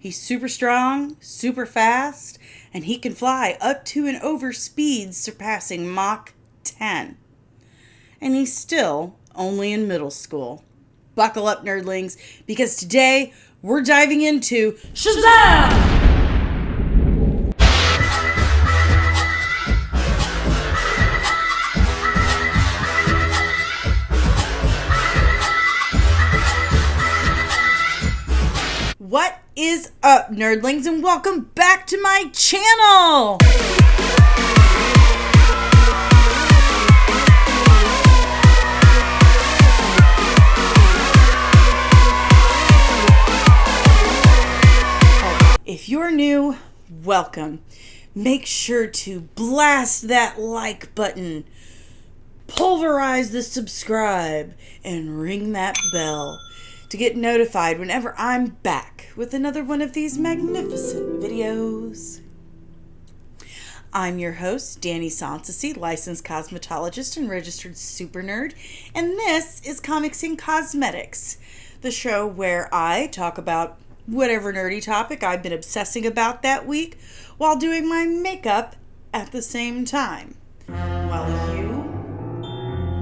He's super strong, super fast, and he can fly up to and over speeds surpassing Mach 10. And he's still only in middle school. Buckle up, nerdlings, because today we're diving into SHAZAM! What is up, nerdlings, and welcome back to my channel! If you're new, welcome. Make sure to blast that like button, pulverize the subscribe, and ring that bell to get notified whenever I'm back with another one of these magnificent videos. I'm your host, Danny Sanssouci, licensed cosmetologist and registered super nerd, and this is Comics and Cosmetics, the show where I talk about whatever nerdy topic I've been obsessing about that week while doing my makeup at the same time, while you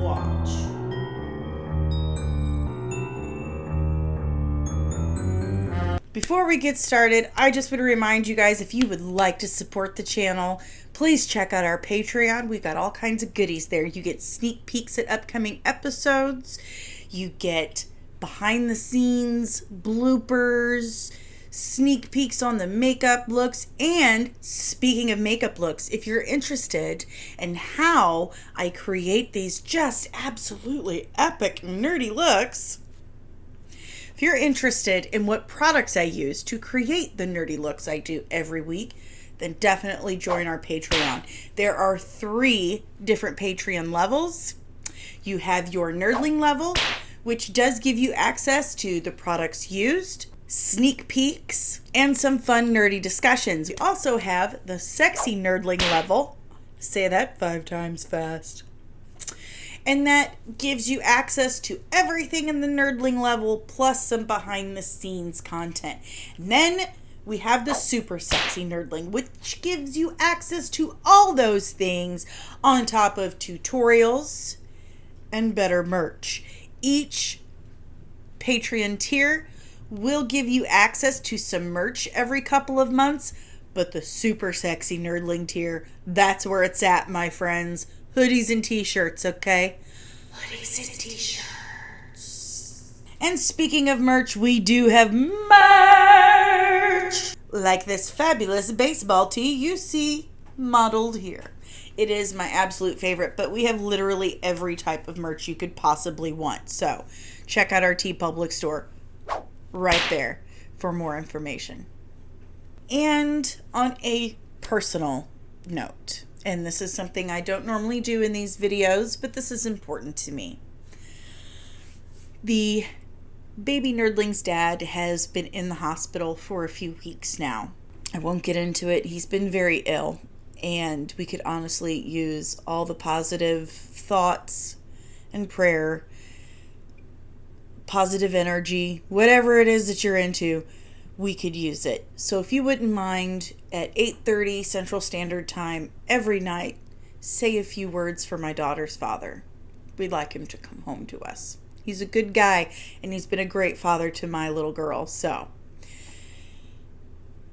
watch. Before we get started, I just want to remind you guys, if you would like to support the channel, please check out our Patreon. We've got all kinds of goodies there. You get sneak peeks at upcoming episodes. You get behind the scenes bloopers, sneak peeks on the makeup looks. And speaking of makeup looks, if you're interested in how I create these just absolutely epic nerdy looks, if you're interested in what products I use to create the nerdy looks I do every week, then definitely join our Patreon. There are 3 different Patreon levels. You have your nerdling level, which does give you access to the products used, sneak peeks, and some fun nerdy discussions. You also have the sexy nerdling level. Say that 5 times fast. And that gives you access to everything in the nerdling level, plus some behind the scenes content. And then we have the super sexy nerdling, which gives you access to all those things on top of tutorials and better merch. Each Patreon tier will give you access to some merch every couple of months, but the super sexy nerdling tier, that's where it's at, my friends. Hoodies and t-shirts, okay? Hoodies and t-shirts. And speaking of merch, we do have merch! Like this fabulous baseball tee you see modeled here. It is my absolute favorite, but we have literally every type of merch you could possibly want. So check out our TeePublic store right there for more information. And on a personal note, and this is something I don't normally do in these videos, but this is important to me. The baby nerdling's dad has been in the hospital for a few weeks now. I won't get into it. He's been very ill, and we could honestly use all the positive thoughts and prayer, positive energy, whatever it is that you're into, we could use it. So if you wouldn't mind, at 8:30 Central Standard Time every night, say a few words for my daughter's father. We'd like him to come home to us. He's a good guy, and he's been a great father to my little girl. So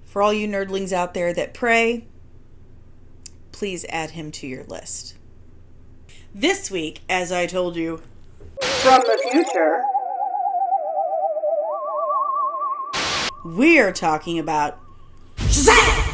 for all you nerdlings out there that pray, please add him to your list. This week, as I told you, from the future, we are talking about SHAZAM!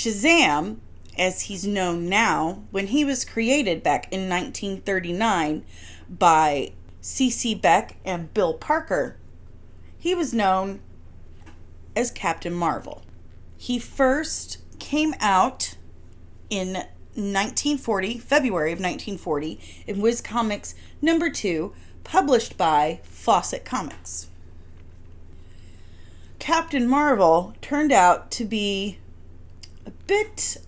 SHAZAM, as he's known now, when he was created back in 1939 by C.C. Beck and Bill Parker, he was known as Captain Marvel. He first came out in 1940, February of 1940, in Whiz Comics number 2, published by Fawcett Comics. Captain Marvel turned out to be a bit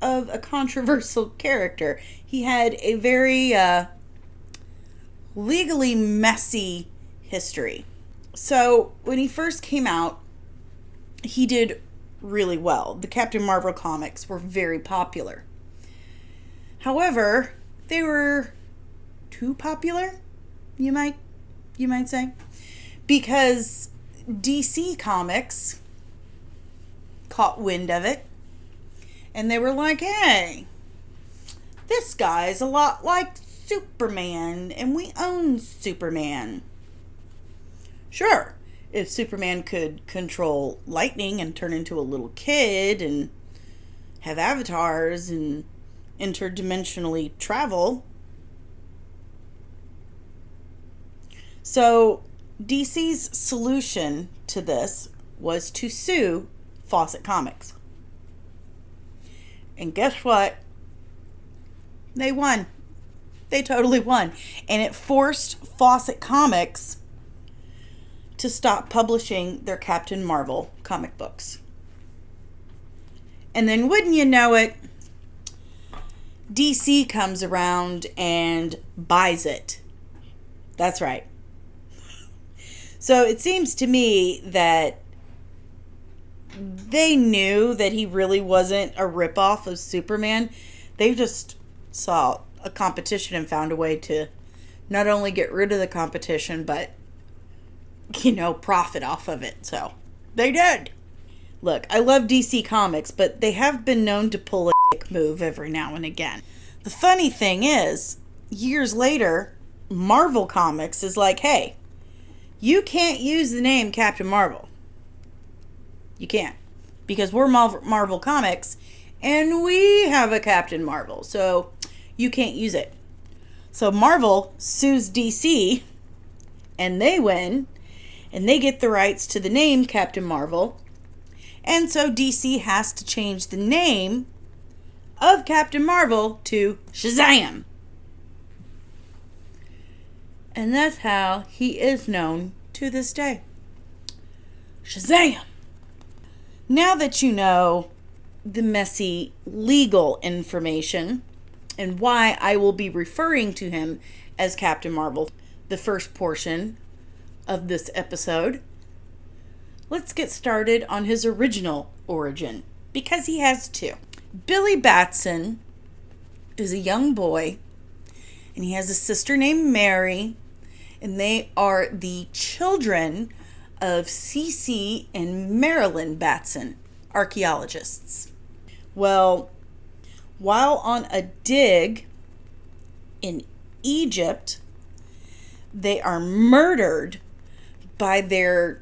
of a controversial character. He had a very legally messy history. So when he first came out, he did really well. The Captain Marvel comics were very popular. However, they were too popular, you might say, because DC Comics caught wind of it, and they were like, hey, this guy's a lot like Superman, and we own Superman. Sure, if Superman could control lightning and turn into a little kid and have avatars and interdimensionally travel. So DC's solution to this was to sue Fawcett Comics. And guess what? They won. They totally won. And it forced Fawcett Comics to stop publishing their Captain Marvel comic books. And then wouldn't you know it, DC comes around and buys it. That's right. So it seems to me that they knew that he really wasn't a ripoff of Superman. They just saw a competition and found a way to not only get rid of the competition, but, profit off of it. So they did. Look, I love DC Comics, but they have been known to pull a dick move every now and again. The funny thing is, years later, Marvel Comics is like, hey, you can't use the name Captain Marvel. You can't. Because we're Marvel Comics, and we have a Captain Marvel, so you can't use it. So Marvel sues DC, and they win, and they get the rights to the name Captain Marvel. And so DC has to change the name of Captain Marvel to SHAZAM. And that's how he is known to this day. SHAZAM! Now that you know the messy legal information and why I will be referring to him as Captain Marvel, the first portion of this episode, let's get started on his original origin, because he has two. Billy Batson is a young boy, and he has a sister named Mary, and they are the children of C.C. and Marilyn Batson, archaeologists. Well, while on a dig in Egypt, they are murdered by their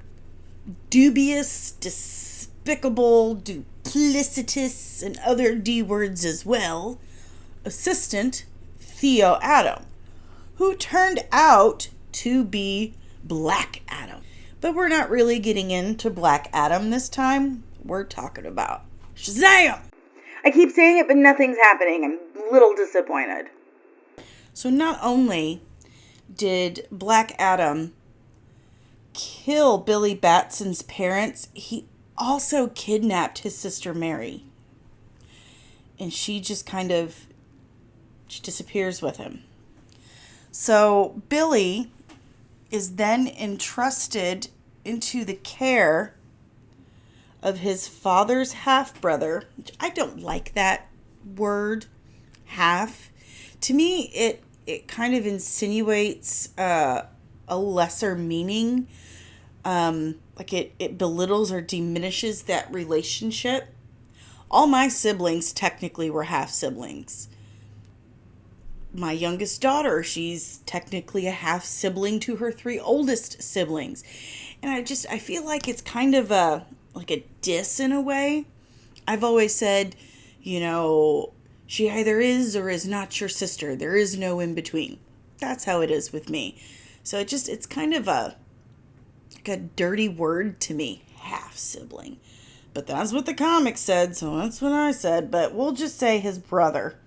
dubious, despicable, duplicitous, and other D words as well, assistant Theo Adam, who turned out to be Black Adam. But we're not really getting into Black Adam this time. We're talking about SHAZAM! I keep saying it, but nothing's happening. I'm a little disappointed. So not only did Black Adam kill Billy Batson's parents, he also kidnapped his sister Mary. And she just she disappears with him. So Billy is then entrusted into the care of his father's half-brother, which I don't like that word, half. To me, it kind of insinuates a lesser meaning. Like it belittles or diminishes that relationship. All my siblings technically were half-siblings. My youngest daughter, she's technically a half-sibling to her 3 oldest siblings. And I feel like it's kind of a diss in a way. I've always said, you know, she either is or is not your sister. There is no in between. That's how it is with me. So it's kind of like a dirty word to me, half sibling. But that's what the comic said, so that's what I said. But we'll just say his brother.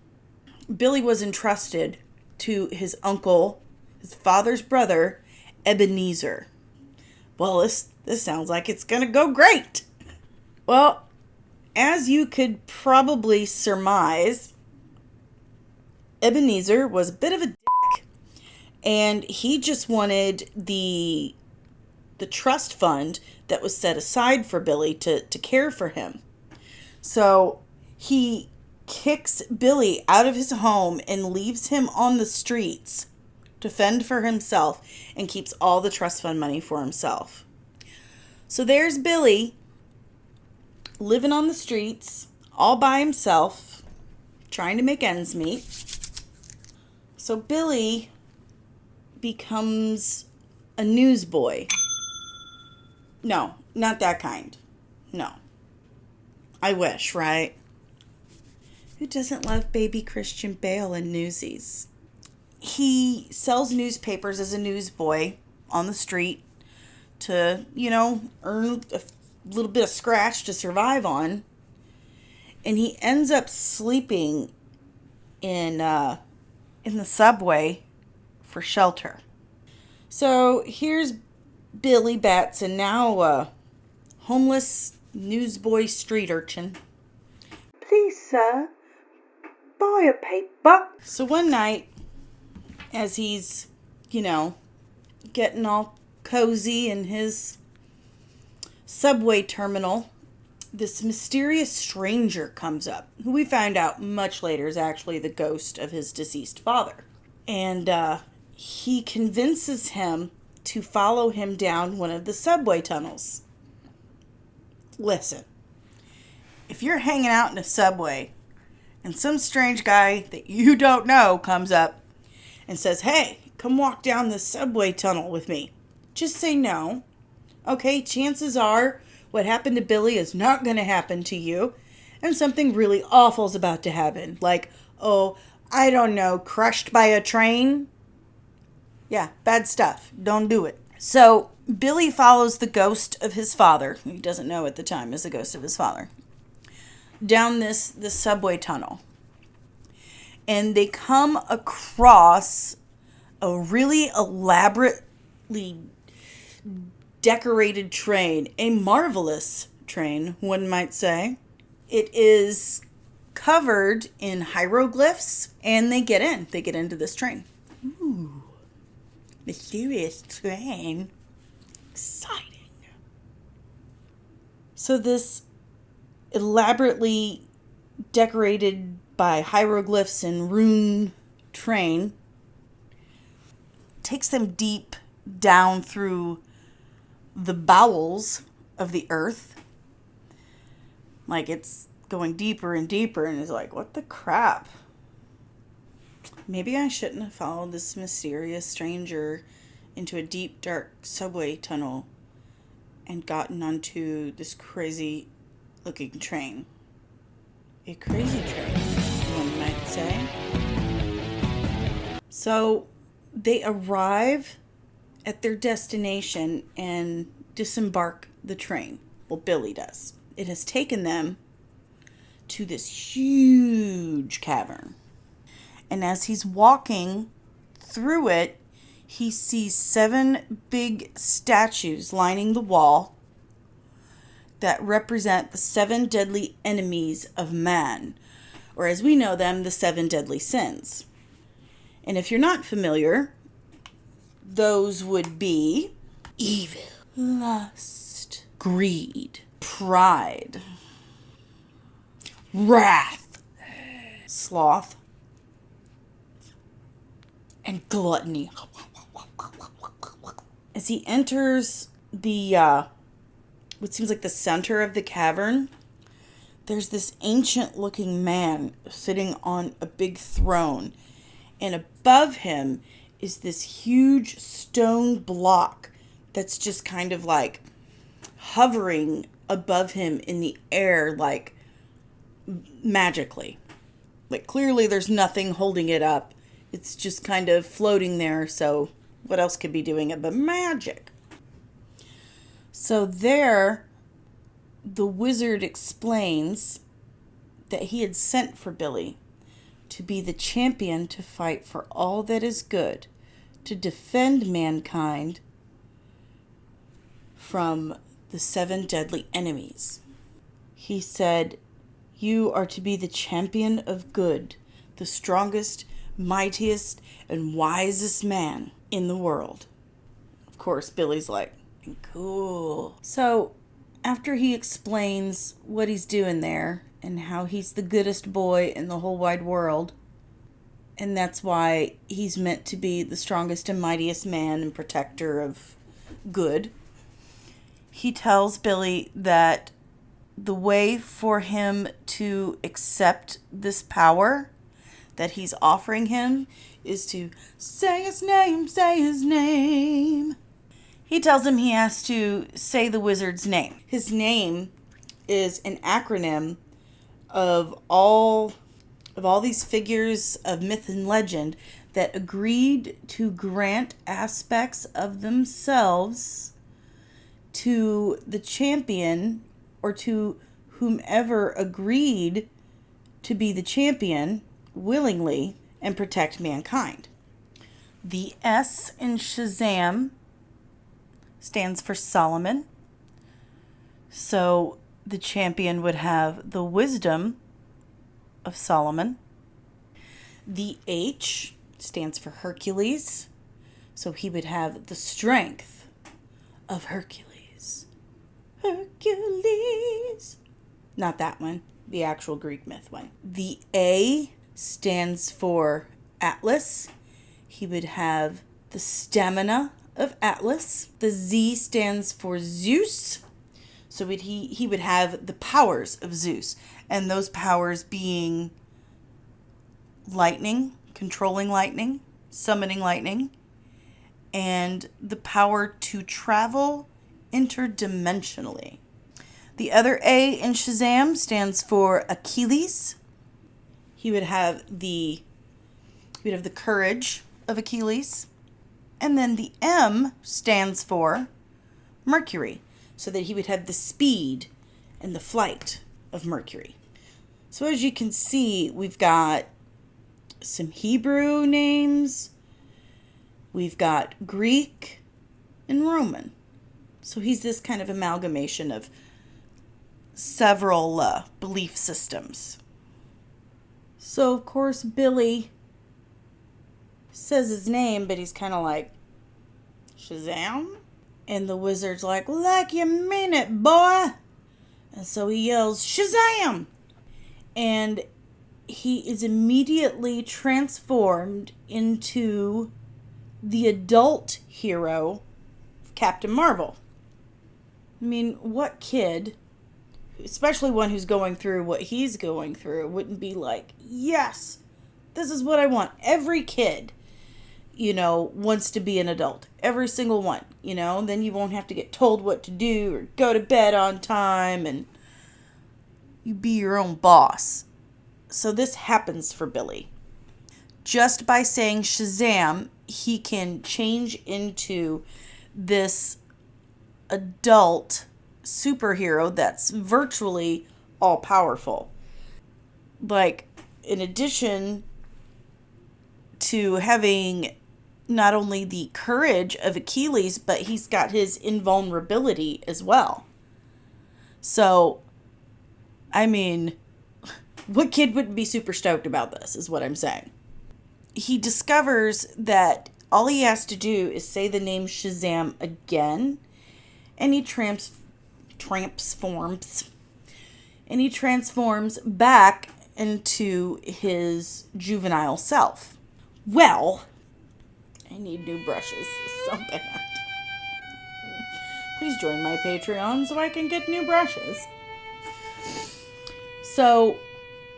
Billy was entrusted to his uncle, his father's brother, Ebenezer. Well, this sounds like it's going to go great. Well, as you could probably surmise, Ebenezer was a bit of a dick. And he just wanted the trust fund that was set aside for Billy to care for him. So he kicks Billy out of his home and leaves him on the streets to fend for himself and keeps all the trust fund money for himself. So there's Billy living on the streets all by himself, trying to make ends meet. So Billy becomes a newsboy. No, not that kind. No. I wish, right? Who doesn't love baby Christian Bale in Newsies? He sells newspapers as a newsboy on the street to, earn a little bit of scratch to survive on. And he ends up sleeping in the subway for shelter. So here's Billy Batson, now a homeless newsboy street urchin. Please, sir, buy a paper. So one night, as he's, getting all cozy in his subway terminal, this mysterious stranger comes up, who we find out much later is actually the ghost of his deceased father. And he convinces him to follow him down one of the subway tunnels. Listen, if you're hanging out in a subway and some strange guy that you don't know comes up and says, hey, come walk down the subway tunnel with me, just say no. Okay, chances are what happened to Billy is not going to happen to you, and something really awful is about to happen. Like, I don't know, crushed by a train? Yeah, bad stuff. Don't do it. So Billy follows the ghost of his father, who he doesn't know at the time is the ghost of his father, down this subway tunnel. And they come across a really elaborately decorated train, a marvelous train, one might say. It is covered in hieroglyphs, and they get into this train. Ooh, mysterious train. Exciting. So this elaborately decorated by hieroglyphs and rune train takes them deep down through the bowels of the earth. Like, it's going deeper and deeper, and it's like, what the crap? Maybe I shouldn't have followed this mysterious stranger into a deep, dark subway tunnel and gotten onto this crazy looking train. A crazy train, one might say. So they arrive at their destination and disembark the train. Well, Billy does. It has taken them to this huge cavern. And as he's walking through it, he sees 7 big statues lining the wall that represent the 7 deadly enemies of man, or as we know them, the 7 deadly sins. And if you're not familiar, those would be evil, lust, greed, pride, wrath, sloth, and gluttony. As he enters the what seems like the center of the cavern, there's this ancient looking man sitting on a big throne, and above him is this huge stone block that's just kind of like hovering above him in the air, like magically. Like, clearly there's nothing holding it up. It's just kind of floating there, so what else could be doing it but magic? So there, the wizard explains that he had sent for Billy to be the champion to fight for all that is good, to defend mankind from the 7 deadly enemies. He said, "You are to be the champion of good, the strongest, mightiest, and wisest man in the world." Of course, Billy's like, cool. So, after he explains what he's doing there and how he's the goodest boy in the whole wide world, and that's why he's meant to be the strongest and mightiest man and protector of good, he tells Billy that the way for him to accept this power that he's offering him is to say his name, say his name. He tells him he has to say the wizard's name. His name is an acronym of all these figures of myth and legend that agreed to grant aspects of themselves to the champion, or to whomever agreed to be the champion willingly and protect mankind. The S in SHAZAM stands for Solomon. So the champion would have the wisdom of Solomon. The H stands for Hercules. So he would have the strength of Hercules. Hercules. Not that one, the actual Greek myth one. The A stands for Atlas. He would have the stamina of Atlas. The Z stands for Zeus. So he would have the powers of Zeus. And those powers being lightning, controlling lightning, summoning lightning, and the power to travel interdimensionally. The other A in SHAZAM stands for Achilles. He would have the courage of Achilles. And then the M stands for Mercury, so that he would have the speed and the flight of Mercury. So as you can see, we've got some Hebrew names, we've got Greek and Roman. So he's this kind of amalgamation of several belief systems. So of course Billy says his name, but he's kind of like, Shazam? And the wizard's like you mean it, boy. And so he yells, Shazam! And he is immediately transformed into the adult hero, Captain Marvel. I mean, what kid, especially one who's going through what he's going through, wouldn't be like, yes, this is what I want. Every kid, wants to be an adult. Every single one, then you won't have to get told what to do or go to bed on time, and you be your own boss. So this happens for Billy. Just by saying Shazam, he can change into this adult superhero that's virtually all powerful. Like, in addition to having not only the courage of Achilles, but he's got his invulnerability as well. So, I mean, what kid wouldn't be super stoked about this, is what I'm saying. He discovers that all he has to do is say the name Shazam again, and he transforms back into his juvenile self. Well, I need new brushes so bad. Please join my Patreon so I can get new brushes. So,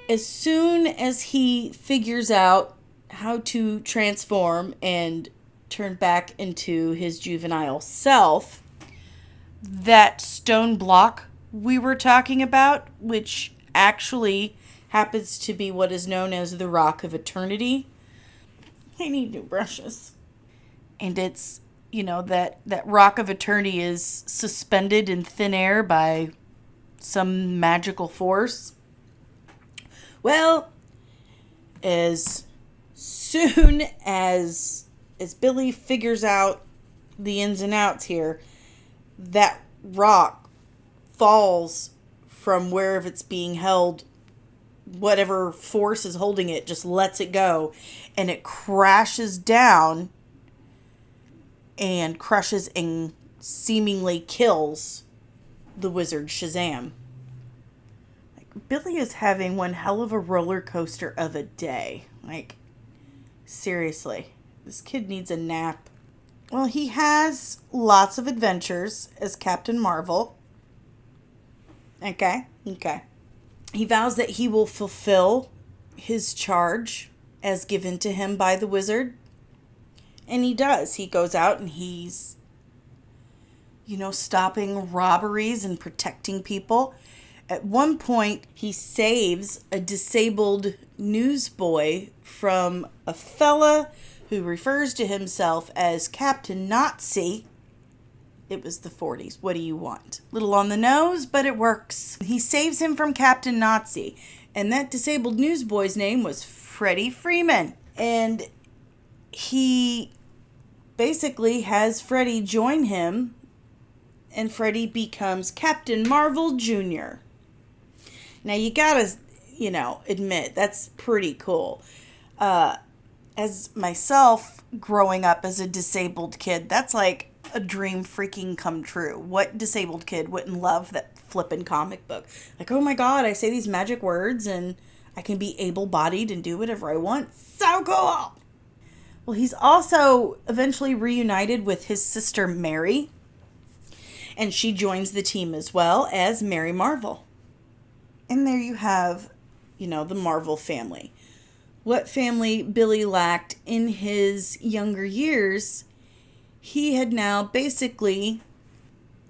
as soon as he figures out how to transform and turn back into his juvenile self, that stone block we were talking about, which actually happens to be what is known as the Rock of Eternity. I need new brushes. And it's, that Rock of Eternity is suspended in thin air by some magical force. Well, as soon as Billy figures out the ins and outs here, that rock falls from wherever it's being held. Whatever force is holding it just lets it go, and it crashes down and crushes and seemingly kills the wizard SHAZAM. Billy is having one hell of a roller coaster of a day. Seriously, this kid needs a nap. Well, he has lots of adventures as Captain Marvel. Okay. He vows that he will fulfill his charge as given to him by the wizard. And he does. He goes out and he's, stopping robberies and protecting people. At one point, he saves a disabled newsboy from a fella who refers to himself as Captain Nazi. It was the 40s. What do you want? Little on the nose, but it works. He saves him from Captain Nazi. And that disabled newsboy's name was Freddie Freeman. And he basically has Freddie join him. And Freddie becomes Captain Marvel Jr. Now you gotta, admit, that's pretty cool. As myself, growing up as a disabled kid, that's like a dream freaking come true. What disabled kid wouldn't love that flippin' comic book? Oh my god, I say these magic words and I can be able-bodied and do whatever I want. So cool! Well, he's also eventually reunited with his sister Mary, and she joins the team as well as Mary Marvel. And there you have, the Marvel family. What family Billy lacked in his younger years, he had now basically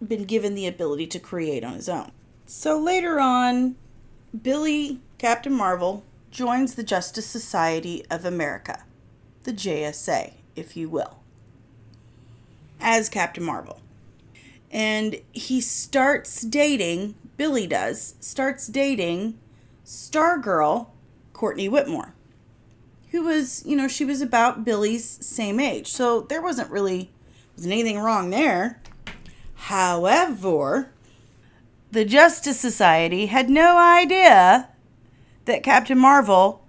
been given the ability to create on his own. So later on, Billy, Captain Marvel, joins the Justice Society of America, the JSA, if you will, as Captain Marvel. And he Billy starts dating Stargirl, Courtney Whitmore, who was, she was about Billy's same age. So there wasn't anything wrong there. However, the Justice Society had no idea that Captain Marvel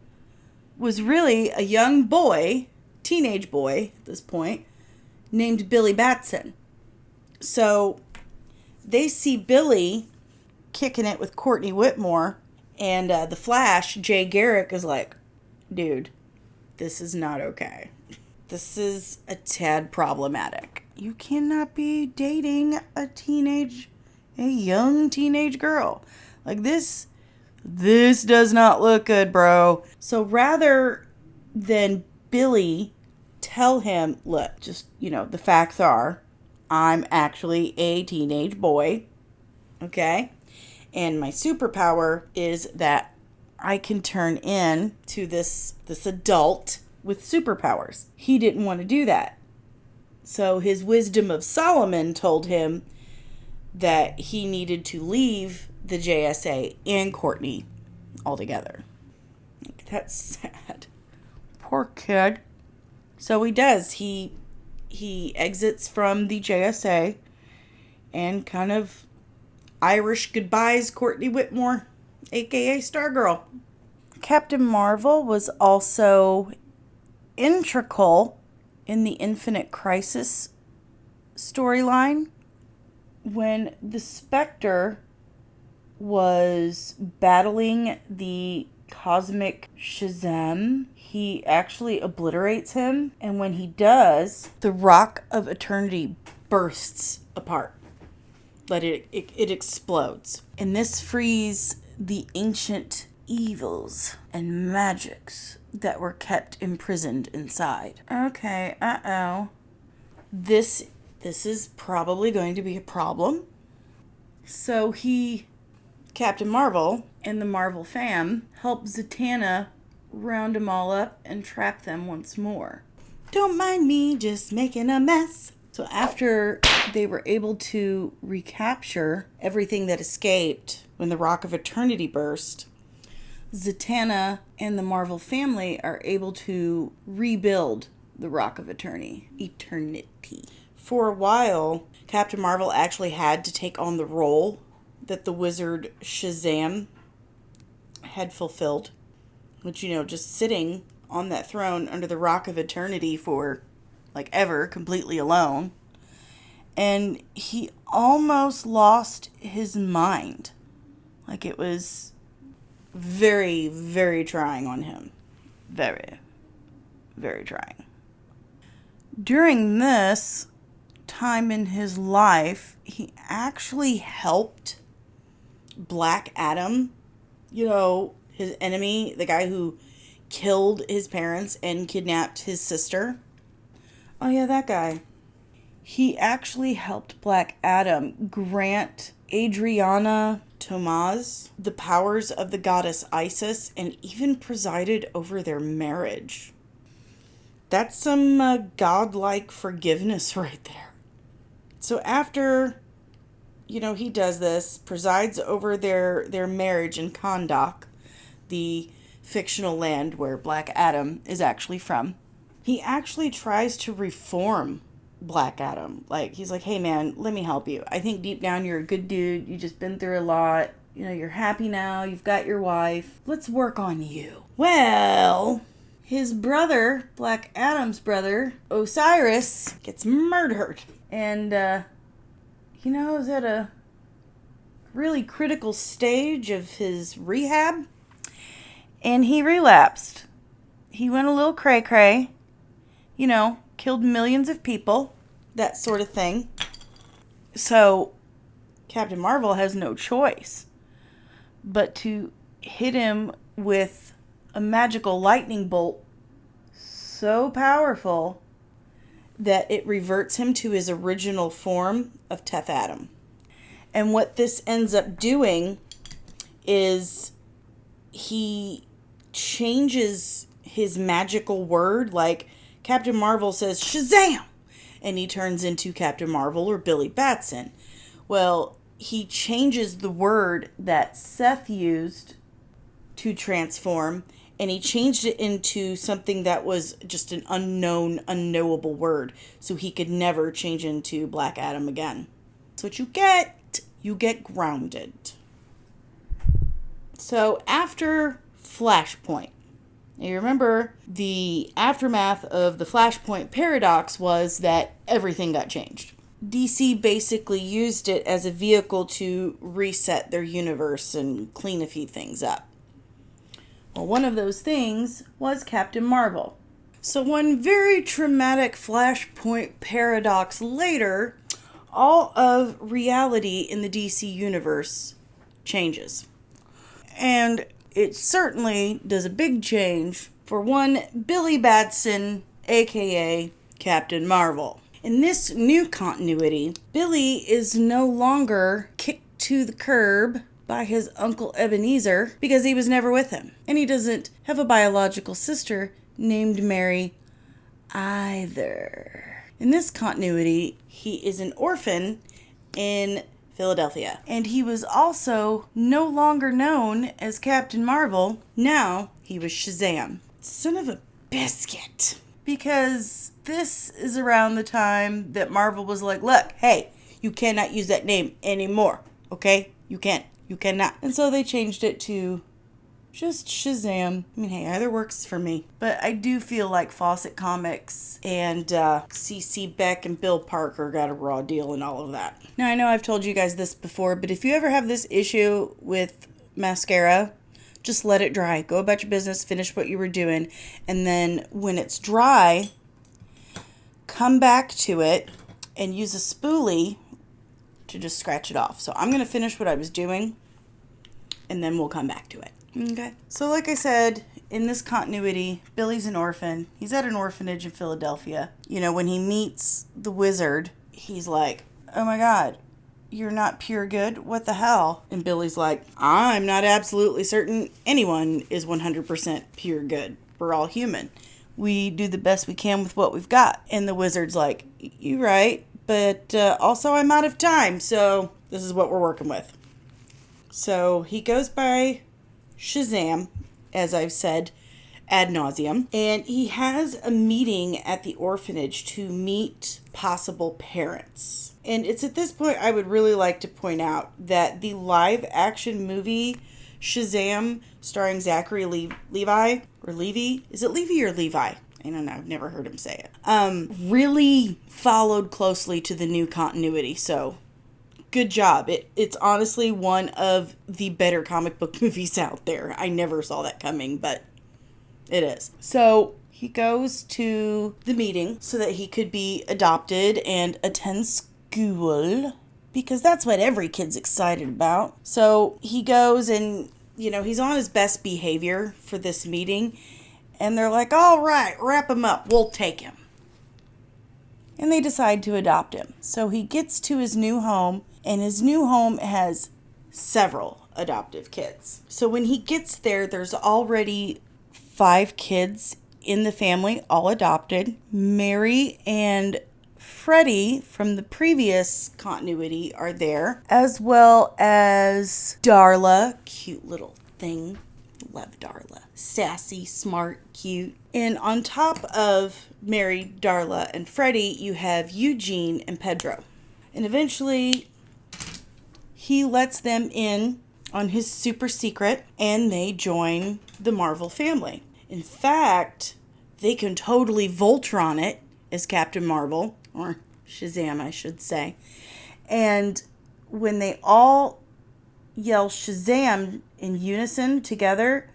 was really a young boy, teenage boy at this point, named Billy Batson. So they see Billy kicking it with Courtney Whitmore, and the Flash, Jay Garrick, is like, dude, this is not okay. This is a tad problematic. You cannot be dating a young teenage girl. This does not look good, bro. So rather than Billy tell him, look, just, the facts are, I'm actually a teenage boy, okay? And my superpower is that I can turn into this adult with superpowers. He didn't want to do that. So his wisdom of Solomon told him that he needed to leave the JSA and Courtney altogether. That's sad. Poor kid. So he does. He exits from the JSA and kind of Irish goodbyes Courtney Whitmore, aka Stargirl. Captain Marvel was also integral in the Infinite Crisis storyline. When the Spectre was battling the cosmic SHAZAM, he actually obliterates him, and when he does, the Rock of Eternity bursts apart. It explodes. And this frees the ancient evils and magics that were kept imprisoned inside. Okay, This is probably going to be a problem. So Captain Marvel, and the Marvel fam help Zatanna round them all up and trap them once more. Don't mind me just making a mess. So after they were able to recapture everything that escaped when the Rock of Eternity burst, Zatanna and the Marvel family are able to rebuild the Rock of Eternity. For a while, Captain Marvel actually had to take on the role that the wizard SHAZAM had fulfilled, which, just sitting on that throne under the Rock of Eternity for ever, completely alone. And he almost lost his mind. It was very, very trying on him. Very, very trying. During this time in his life, he actually helped Black Adam, his enemy, the guy who killed his parents and kidnapped his sister. Oh yeah, that guy. He actually helped Black Adam grant Adriana Tomaz the powers of the goddess Isis and even presided over their marriage. That's some godlike forgiveness right there. So after, he does this, presides over their marriage in Kahndaq, the fictional land where Black Adam is actually from. He actually tries to reform Black Adam. He's like, hey man, let me help you. I think deep down you're a good dude. You've just been through a lot. You're happy now. You've got your wife. Let's work on you. Well, his brother, Black Adam's brother, Osiris, gets murdered. And, is at a really critical stage of his rehab. And he relapsed. He went a little cray-cray. Killed millions of people. That sort of thing. So, Captain Marvel has no choice but to hit him with a magical lightning bolt so powerful that it reverts him to his original form of Teth Adam. And what this ends up doing is he changes his magical word. Captain Marvel says, Shazam! And he turns into Captain Marvel or Billy Batson. Well, he changes the word that Seth used to transform, and he changed it into something that was just an unknowable word, so he could never change into Black Adam again. That's what you get. You get grounded. So after Flashpoint, you remember the aftermath of the Flashpoint paradox was that everything got changed. DC basically used it as a vehicle to reset their universe and clean a few things up. Well, one of those things was Captain Marvel. So one very traumatic Flashpoint paradox later, all of reality in the DC universe changes. And it certainly does a big change for one Billy Batson, aka Captain Marvel. In this new continuity, Billy is no longer kicked to the curb by his Uncle Ebenezer because he was never with him. And he doesn't have a biological sister named Mary either. In this continuity, he is an orphan in Philadelphia. And he was also no longer known as Captain Marvel. Now he was Shazam. Son of a biscuit. Because this is around the time that Marvel was like, look, hey, you cannot use that name anymore. Okay? You can't. You cannot. And so they changed it to just Shazam. I mean, hey, either works for me. But I do feel like Fawcett Comics and C.C. Beck and Bill Parker got a raw deal and all of that. Now, I know I've told you guys this before, but if you ever have this issue with mascara, just let it dry. Go about your business, finish what you were doing, and then when it's dry, come back to it and use a spoolie to just scratch it off. So I'm going to finish what I was doing, and then we'll come back to it. Okay. So like I said, in this continuity, Billy's an orphan. He's at an orphanage in Philadelphia. You know, when he meets the wizard, he's like, oh my God, you're not pure good? What the hell? And Billy's like, I'm not absolutely certain anyone is 100% pure good. We're all human. We do the best we can with what we've got. And the wizard's like, you're right, but also I'm out of time, so this is what we're working with. So he goes by SHAZAM, as I've said, ad nauseum, and he has a meeting at the orphanage to meet possible parents. And it's at this point I would really like to point out that the live action movie SHAZAM, starring Zachary Levi, or Levy, is it Levy or Levi? I don't know, I've never heard him say it. Really followed closely to the new continuity, so good job. It's honestly one of the better comic book movies out there. I never saw that coming, but it is. So he goes to the meeting so that he could be adopted and attend school, because that's what every kid's excited about. So he goes and, he's on his best behavior for this meeting. And they're like, all right, wrap him up. We'll take him. And they decide to adopt him. So he gets to his new home, and his new home has several adoptive kids. So when he gets there, there's already 5 kids in the family, all adopted. Mary and Freddie from the previous continuity are there, as well as Darla, cute little thing. Love Darla. Sassy, smart, cute. And on top of Mary, Darla, and Freddie, you have Eugene and Pedro. And eventually, he lets them in on his super secret, and they join the Marvel family. In fact, they can totally Voltron it as Captain Marvel, or SHAZAM, I should say. And when they all yell SHAZAM in unison together,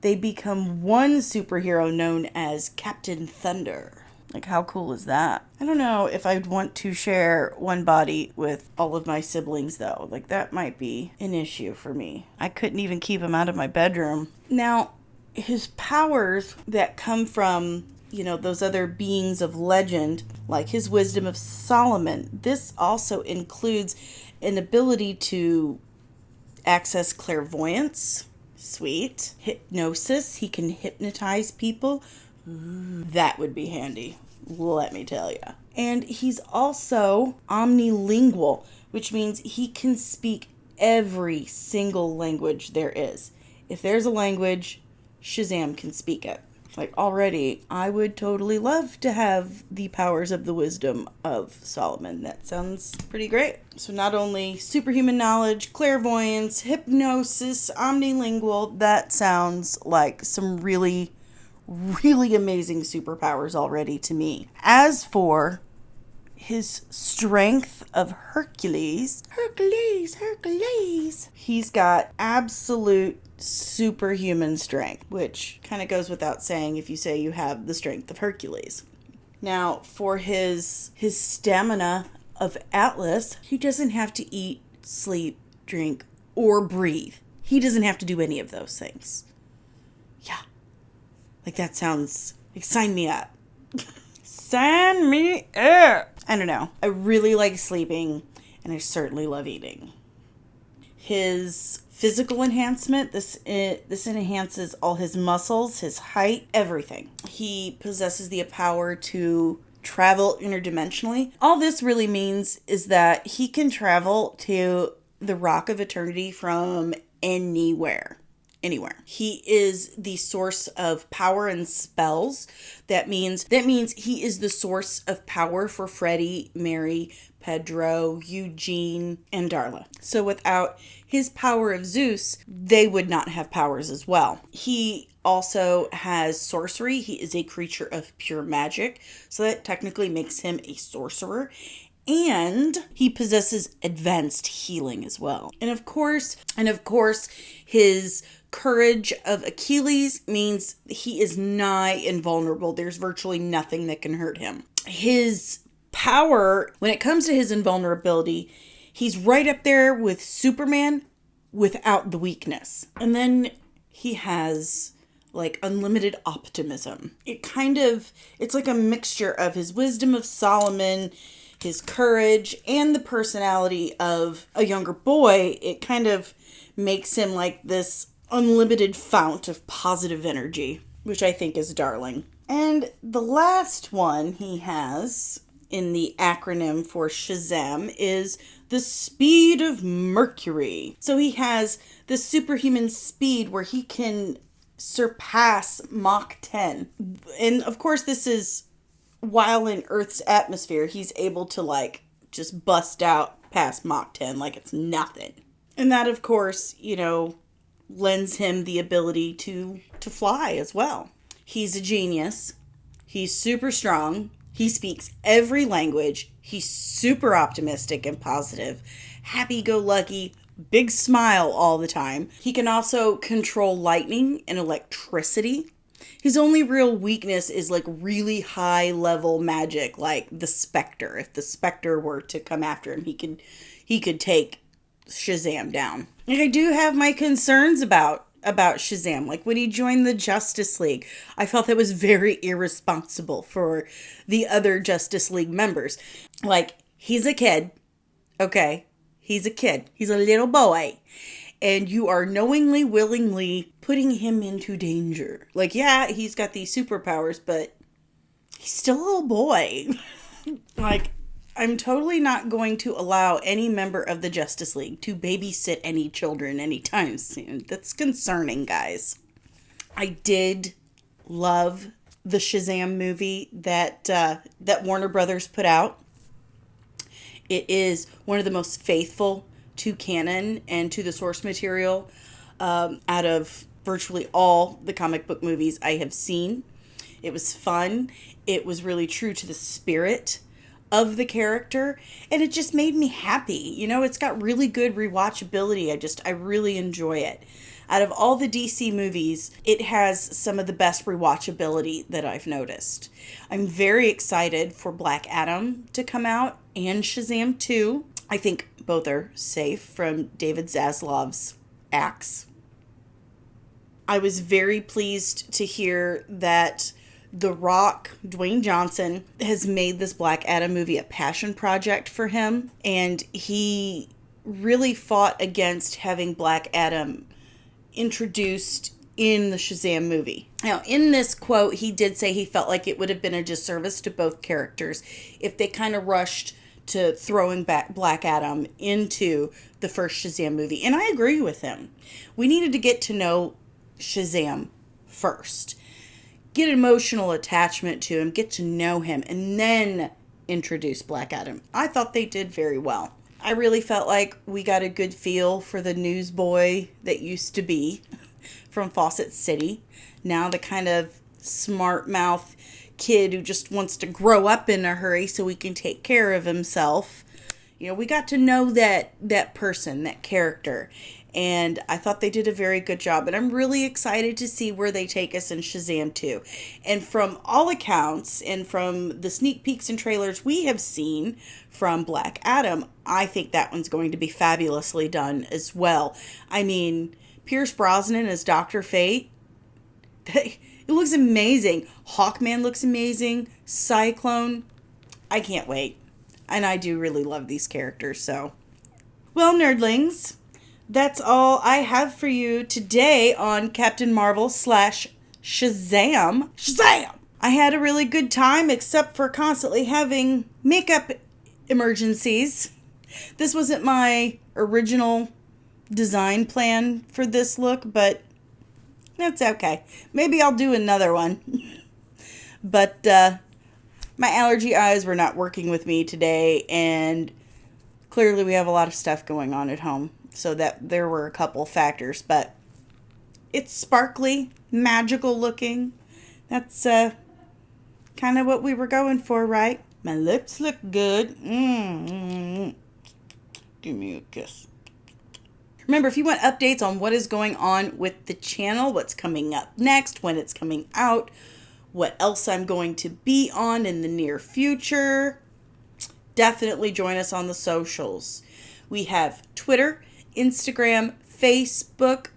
they become one superhero known as Captain Thunder. Like, how cool is that? I don't know if I'd want to share one body with all of my siblings, though. Like, that might be an issue for me. I couldn't even keep him out of my bedroom. Now, his powers that come from, those other beings of legend, like his wisdom of Solomon, this also includes an ability to access clairvoyance. Sweet. Hypnosis. He can hypnotize people. That would be handy, let me tell you. And he's also omnilingual, which means he can speak every single language there is. If there's a language, SHAZAM can speak it. Like, already, I would totally love to have the powers of the wisdom of Solomon. That sounds pretty great. So not only superhuman knowledge, clairvoyance, hypnosis, omnilingual, that sounds like some really, really amazing superpowers already to me. As for his strength of Hercules, he's got absolute superhuman strength, which kind of goes without saying if you say you have the strength of Hercules. Now, for his stamina of Atlas, he doesn't have to eat, sleep, drink, or breathe. He doesn't have to do any of those things. Yeah. Like, that sounds like, sign me up. Sign me up. I don't know. I really like sleeping, and I certainly love eating. His physical enhancement, this enhances all his muscles, his height, everything. He possesses the power to travel interdimensionally. All this really means is that he can travel to the Rock of Eternity from anywhere. He is the source of power and spells. That means he is the source of power for Freddie, Mary, Pedro, Eugene, and Darla. So without his power of Zeus, they would not have powers as well. He also has sorcery. He is a creature of pure magic, so that technically makes him a sorcerer. And he possesses advanced healing as well. And of course, his courage of Achilles means he is nigh invulnerable. There's virtually nothing that can hurt him. His power, when it comes to his invulnerability, he's right up there with Superman without the weakness. And then he has like unlimited optimism. It's like a mixture of his wisdom of Solomon, his courage and the personality of a younger boy, it kind of makes him like this unlimited fount of positive energy, which I think is darling. And the last one he has in the acronym for SHAZAM is the speed of Mercury. So he has this superhuman speed where he can surpass Mach 10. And of course, this is while in Earth's atmosphere, he's able to like just bust out past Mach 10 like it's nothing. And that, of course, lends him the ability to fly as well. He's a genius. He's super strong. He speaks every language. He's super optimistic and positive. Happy-go-lucky, big smile all the time. He can also control lightning and electricity. His only real weakness is like really high-level magic, like the Spectre. If the Spectre were to come after him, he could take SHAZAM down. And I do have my concerns about SHAZAM. Like when he joined the Justice League, I felt that was very irresponsible for the other Justice League members. Like, he's a kid, okay? He's a kid. He's a little boy. And you are knowingly, willingly putting him into danger. Like, yeah, he's got these superpowers, but he's still a little boy. Like, I'm totally not going to allow any member of the Justice League to babysit any children anytime soon. That's concerning, guys. I did love the SHAZAM movie that Warner Brothers put out. It is one of the most faithful to canon and to the source material out of virtually all the comic book movies I have seen. It was fun. It was really true to the spirit of the character, and it just made me happy. It's got really good rewatchability. I really enjoy it. Out of all the DC movies, it has some of the best rewatchability that I've noticed. I'm very excited for Black Adam to come out and SHAZAM 2. I think both are safe from David Zaslav's axe. I was very pleased to hear that The Rock, Dwayne Johnson, has made this Black Adam movie a passion project for him. And he really fought against having Black Adam introduced in the SHAZAM movie. Now, in this quote, he did say he felt like it would have been a disservice to both characters if they kind of rushed to throwing back Black Adam into the first SHAZAM movie. And I agree with him. We needed to get to know SHAZAM first. Get emotional attachment to him, get to know him, and then introduce Black Adam. I thought they did very well. I really felt like we got a good feel for the newsboy that used to be from Fawcett City. Now the kind of smart mouth kid who just wants to grow up in a hurry so he can take care of himself. We got to know that person, that character. And I thought they did a very good job. And I'm really excited to see where they take us in SHAZAM 2. And from all accounts, and from the sneak peeks and trailers we have seen from Black Adam, I think that one's going to be fabulously done as well. I mean, Pierce Brosnan as Dr. Fate, it looks amazing. Hawkman looks amazing. Cyclone, I can't wait. And I do really love these characters, so. Well, nerdlings, that's all I have for you today on Captain Marvel / SHAZAM. SHAZAM! I had a really good time, except for constantly having makeup emergencies. This wasn't my original design plan for this look, but that's okay. Maybe I'll do another one. But my allergy eyes were not working with me today, and clearly we have a lot of stuff going on at home. So that there were a couple factors, but it's sparkly, magical looking. That's kind of what we were going for, right? My lips look good. Give me a kiss. Remember, if you want updates on what is going on with the channel, what's coming up next, when it's coming out, what else I'm going to be on in the near future, definitely join us on the socials. We have Twitter, Instagram, Facebook.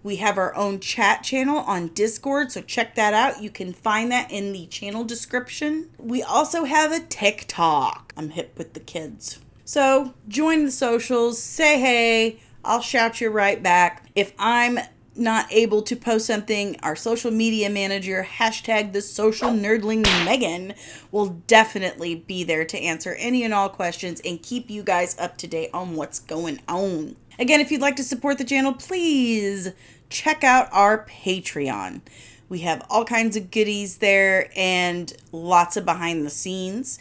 We have our own chat channel on Discord, so check that out. You can find that in the channel description. We also have a TikTok. I'm hip with the kids. So join the socials, say hey, I'll shout you right back. If I'm not able to post something, our social media manager, hashtag the social nerdling Megan, will definitely be there to answer any and all questions and keep you guys up to date on what's going on. Again, if you'd like to support the channel, please check out our Patreon. We have all kinds of goodies there and lots of behind the scenes.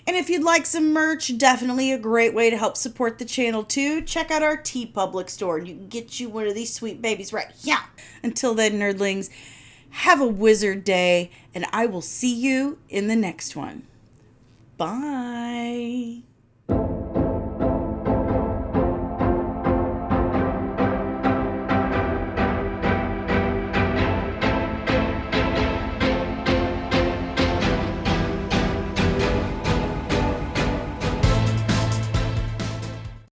And if you'd like some merch, definitely a great way to help support the channel too. Check out our TeePublic store and you can get you one of these sweet babies right here. Until then, nerdlings, have a wizard day and I will see you in the next one. Bye.